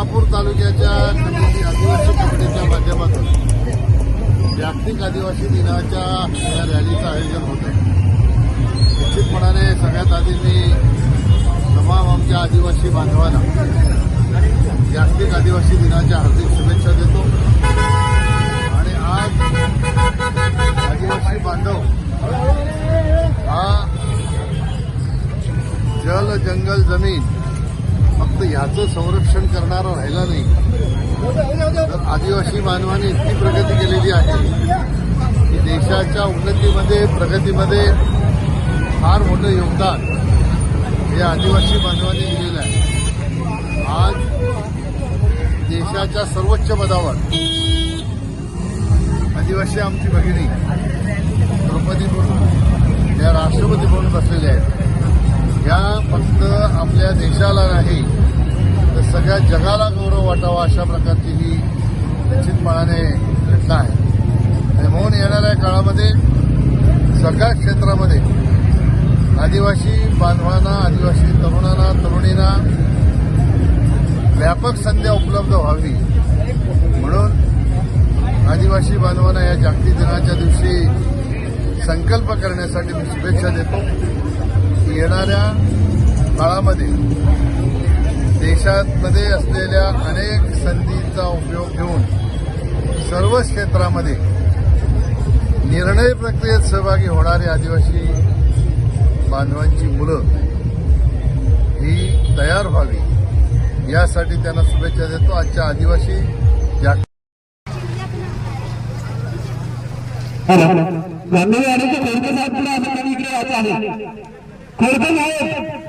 शहापूर तालुक्याच्या कमिटी आदिवासी कमिटीच्या माध्यमातून जागतिक आदिवासी दिनाच्या या रॅलीचं आयोजन होत आहे। निश्चितपणाने सगळ्यात आधी मी तमाम आमच्या आदिवासी बांधवांना जागतिक आदिवासी दिनाच्या हार्दिक शुभेच्छा देतो। आणि आज आदिवासी बांधव हा जल जंगल जमीन फक्त ह्याचं संरक्षण करणारा राहिला नाही, तर आदिवासी बांधवांनी इतकी प्रगती केलेली आहे की देशाच्या उन्नतीमध्ये प्रगतीमध्ये फार मोठं योगदान हे आदिवासी बांधवांनी दिलेलं आहे। आज देशाच्या सर्वोच्च पदावर आदिवासी आमची भगिनी द्रौपदी मुर्मू या राष्ट्रपती म्हणून बसलेल्या आहेत। या फक्त आपल्या देशाला नाही तर सगळ्या जगाला गौरव वाटावा अशा प्रकारची ही निश्चितपणाने घटना आहे। आणि म्हणून येणाऱ्या काळामध्ये सगळ्या क्षेत्रामध्ये आदिवासी बांधवांना, आदिवासी तरुणांना, तरुणींना व्यापक संधी उपलब्ध व्हावी म्हणून आदिवासी बांधवांना या जागतिक दिनाच्या दिवशी संकल्प करण्यासाठी मी शुभेच्छा देतो की येणाऱ्या काळामध्ये देशामध्ये असलेल्या अनेक संधींचा उपयोग घेऊन सर्व क्षेत्रामध्ये निर्णय प्रक्रियेत सहभागी होणारे आदिवासी बांधवांची मुलं ही तयार व्हावी यासाठी त्यांना शुभेच्छा देतो। आजच्या आदिवासी खोडके साहेब